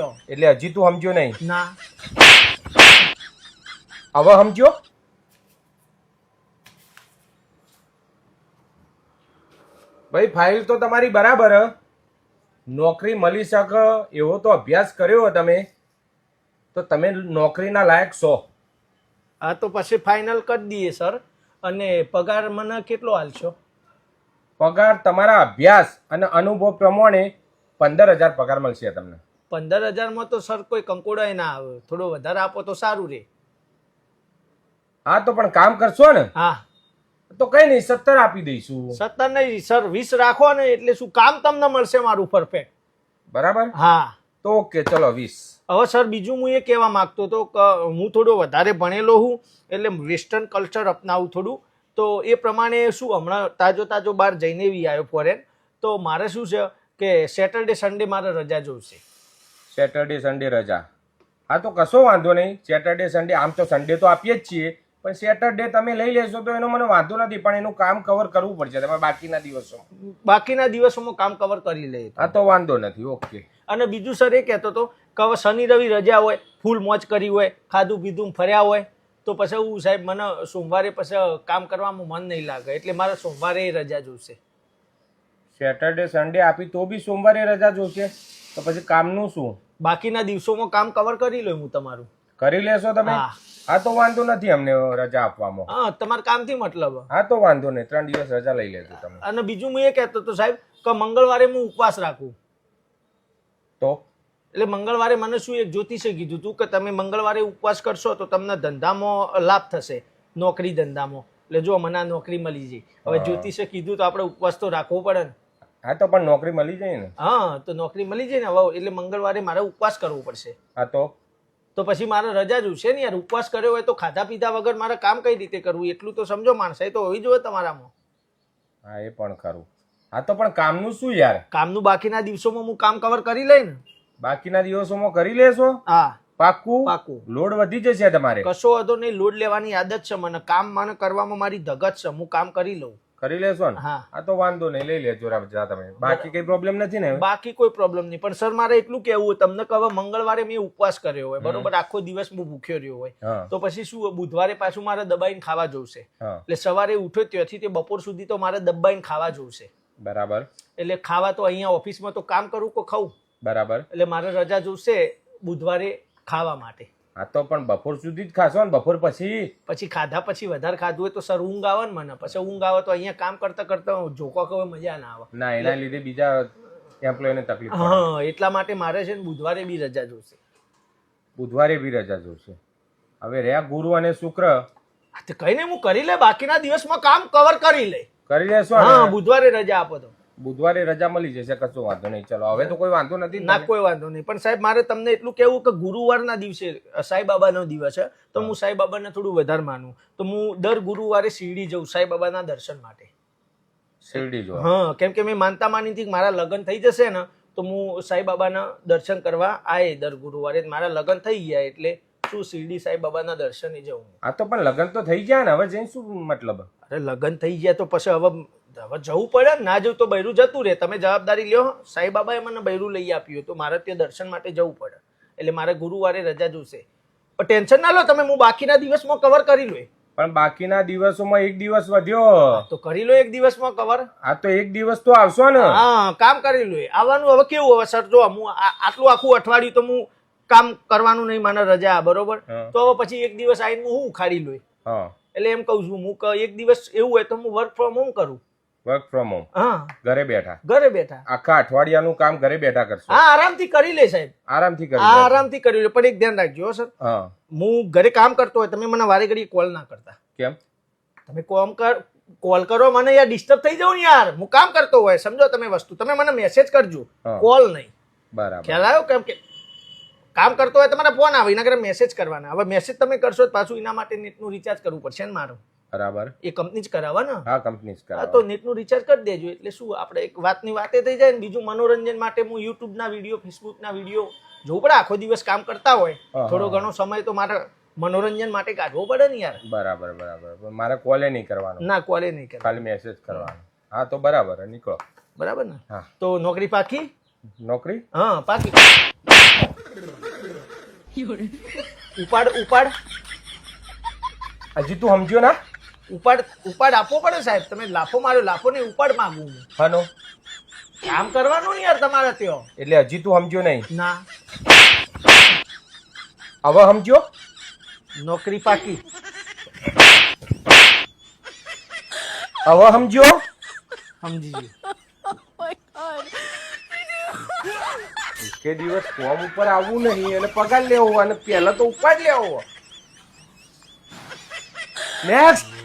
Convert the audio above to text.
કયો. એટલે હજી તું સમજ્યો નહીં? ના. હવે સમજ્યો? ભાઈ ફાઇલ તો તમારી બરાબર હ. નોકરી મળી શકે એવો તો અભ્યાસ કર્યો તમે, તો તમે નોકરીના લાયક છો. હા તો પછી ફાઇનલ કરી દઈએ સર. અને પગાર મને કેટલો હાલશો? પગાર તમારા અભ્યાસ અને અનુભવ પ્રમાણે 15,000 પગાર મળશે તમને. 15,000 તો સર કોઈ કંકોડાય ના આવે. થોડો વધારે આપો તો સારું રે. હા તો પણ કામ કરશો ને? હા તો કઈ નહીં, 17 આપી દઈશું. 17 નહીં સર, 20 રાખો ને, એટલે શું કામ તમને મળશે મારું પરફેક્ટ. બરાબર. હા તો ઓકે, ચલો 20. હવે સર બીજું હું એ કહેવા માંગતો હતો કે હું થોડો વધારે ભણેલો હું, એટલે વેસ્ટર્ન કલ્ચર અપનાવું થોડું. તો એ પ્રમાણે શું હમણાં તાજો બહાર જઈને બી આવ્યો ફોરેન. તો મારે શું છે કે સેટરડે સન્ડે મારે રજા જોઈશે. સેટરડે સન્ડે રજા? હા તો કશો વાંધો નહીં. સેટરડે સન્ડે, આમ તો સન્ડે તો આપીએ જ છીએ, પણ સેટરડે તમે લઈ લેશો તો એનો મને વાંધો નથી, પણ એનું કામ કવર કરવું પડશે તમારે બાકીના દિવસોમાં કામ કવર કરી લે. હા તો વાંધો નથી. ઓકે. અને બીજું સર એ કહેતો હતો કે હવે શનિ રવિ રજા હોય, ફૂલ મોજ કરી હોય, ખાધું પીધું ફર્યા હોય, તો પછી હું સાહેબ મને સોમવારે પછી કામ કરવામાં મન નહીં લાગે, એટલે મારે સોમવારે રજા જોઈશે. સેટરડે સન્ડે આપી તો બી સોમવારે રજા જોશે? તો પછી કામનું શું? બાકીના દિવસોમાં કામ કવર કરી લો. હું તમારું કરી લેશો તમે? હા તો વાંધો નથી અમને રજા આપવામાં. હા તમારા કામથી મતલબ. હા તો વાંધો નહીં, 3 દિવસ રજા લઈ લેજો તમે. અને બીજું હું એ કહેતો હતો સાહેબ કે મંગળવારે હું ઉપવાસ રાખું. તો એટલે મંગળવારે મને શું એક જ્યોતિષે કીધું હતું કે તમે મંગળવારે ઉપવાસ કરશો તો તમને ધંધામાં લાભ થશે, નોકરી ધંધામાં. એટલે જો મને આ નોકરી મળી જાય. હવે જ્યોતિષે કીધું તો આપણે ઉપવાસ તો રાખવો પડે ને. હા તો પણ નોકરી મળી જાય ને? હા તો નોકરી મળી જાય ને હવે, એટલે મંગળવારે મારે ઉપવાસ કરવો પડશે. હા તો પછી મારે રજા જોશે ને યાર. ઉપવાસ કર્યો હોય તો ખાધા પીધા વગર મારે કામ કઈ રીતે કરવું, એટલું તો સમજો. માણસ તો હોવી જોઈએ તમારામાં. હા એ પણ ખરું. હા તો પણ કામનું શું યાર? કામનું બાકીના દિવસોમાં હું કામ કવર કરી લઈ ને. બાકીના દિવસોમાં કરી લેશો? હા પાક્કું? પાક્કું. લોડ વધી જશે તમારે? કશો વાંધો નહીં, લોડ લેવાની આદત છે મને. કામ મને કરવામાં મારી ધગત છે, હું કામ કરી લઉં. કરી લેશો ને? હા તો વાંધો નહીં, લઈ લેજો રજા તમે. બાકી કઈ પ્રોબ્લેમ નથી ને? બાકી કોઈ પ્રોબ્લેમ નહીં, પણ સર મારે એટલું કહેવું તમને કે હવે મંગળવારે મેં ઉપવાસ કર્યો હોય, બરોબર, આખો દિવસ હું ભૂખ્યો રહ્યો હોય, તો પછી શું બુધવારે પાછું મારે દબાઈને ખાવા જોશે. એટલે સવારે ઉઠ્યો ત્યાંથી તે બપોર સુધી તો મારે દબાઈને ખાવા જોશે. બરાબર. એટલે ખાવા તો અહીંયા ઓફિસમાં તો કામ કરું કે ખાવું. બરાબર. એટલે મારે રજા જોશે બુધવારે ખાવા માટે. હા તો પણ બપોર સુધી જ ખાશો ને? બપોર પછી ખાધા પછી વધારે ખાધું હોય તો સર ઊંઘ આવે ને મને. પછી ઊંઘ આવે તો અહીંયા કામ કરતા કરતા જોકો કહે મજા ના આવે. ના, એના લીધે બીજા એમ્પ્લોયને તકલીફ. હા એટલા માટે મારે છે ને બુધવારે બી રજા જોશે. બુધવારે બી રજા જોશે. હવે રહ્યા ગુરુ અને શુક્ર. કઈ નહીં, હું કરી લે. બાકીના દિવસમાં કામ કવર કરી લે. કરી લેશો? હા બુધવારે રજા આપો તો બુધવારે રજા મળી જશે. કશો વાંધો નહીં. ચલો હવે તો કોઈ વાંધો નથી. ના કોઈ વાંધો નહીં, પણ સાહેબ મારે તમને એટલું કહેવું કે ગુરુવારના દિવસે સાંઈબાબાનો દિવસ છે, તો હું સાંઈબાબાને થોડું વધારે માનું. તો હું દર ગુરુવારે શિરડી જઉં સાંઈબાબાના દર્શન માટે. શિરડી જો? હા, કેમ કે મેં માનતા માની હતી કે મારા લગ્ન થઈ જશે ને તો હું સાંઈબાબાના દર્શન કરવા આય દર ગુરુવારે. મારા લગ્ન થઈ ગયા એટલે શું શિરડી સાંઈબાબાના દર્શને જવું. હા તો પણ લગ્ન તો થઈ ગયા ને, હવે જઈને શું મતલબ? અરે લગ્ન થઈ ગયા તો પછી હવે જવું પડે ને. ના જવું તો બૈરું જતું રહે. તમે જવાબદારી લ્યો. સાંઈબાબાએ મને બૈરું લઈ આપ્યું તો મારે ત્યાં દર્શન માટે જવું પડે. એટલે મારે ગુરુવારે રજા જોશે. પણ ટેન્શન ના લો તમે, હું બાકીના દિવસમાં કવર કરી લો. પણ બાકીના દિવસોમાં એક દિવસ વધ્યો તો કરી લો એક દિવસમાં કવર. હા તો એક દિવસ તો આવશો ને? હા કામ કરી લો. આવવાનું હવે કેવું? હવે સર જો હું આટલું આખું અઠવાડિયું તો હું કામ કરવાનું નહીં, મને રજા, બરોબર. તો હવે પછી એક દિવસ આવીને હું ઉખાડી લો. એટલે એમ કહું છું હું એક દિવસ એવું હોય તો હું વર્ક ફ્રોમ હોમ કરું. Work from home? હા, ઘરે બેઠા આખા અઠવાડિયાનું કામ ઘરે બેઠા કરશો? હા આરામથી કરી લે સાહેબ. આરામથી કરી લે. પણ એક ધ્યાન રાખજો સર, હું ઘરે કામ કરતો હોય તમે મને વારે ઘડી કોલ ના કરતા. કેમ? તમે કોલ કરો મને યાર, ડિસ્ટર્બ થઈ જાઉં ને યાર. હું કામ કરતો હોય, સમજો તમે વસ્તુ. તમે મને મેસેજ કરજો, કોલ નહીં. બરાબર. ખ્યાલ આવ્યો? કેમ કે કામ કરતો હોય તમારા ફોન આવે, એના કરતા મેસેજ કરવાના. હવે મેસેજ તમે કરશો પાછું એના માટે નેટનું રિચાર્જ કરવું પડશે ને મારું. બરાબર. એ કંપની જ કરાવવા ને? હા કંપની જ કરાવવા. તો નેટનું રિચાર્જ કરી દેજો. એટલે શું આપણે એક વાતની વાતે થઈ જાય ને. બીજું મનોરંજન માટે હું યુટ્યુબના વિડીયો, ફેસબુકના વિડીયો જોવું પડે. આખો દિવસ કામ કરતા હોય, થોડો ઘણો સમય તો મારે મનોરંજન માટે કાઢવો પડે ને યાર. બરાબર. મારે કોલે નહીં કરવાનો? ના કોલે નહીં કરવાનો, ખાલી મેસેજ કરવાનો. હા તો બરાબર, નીકળો. બરાબર ને? હા તો નોકરી પાકી? નોકરી? હા પાકી. ઉપાડ ઉપાડ હજી તું સમજ્યો ના? ઉપાડ આપવો પડે સાહેબ. તમે લાફો માર્યો, લાફો નહીં ઉપાડ માંગુ હું. હાનો કામ કરવાનું ને યાર તમારે ત્યાં. એટલે હજી તું સમજ્યો નહીં? ના. હવે સમજ્યો? નોકરી પાકી. હવે સમજ્યો? સમજી ગયો. કે દિવસ ફોર્મ ઉપર આવવું નહીં અને પગાર લેવો અને પહેલા તો ઉપાડ લેવો. નેક્સ્ટ.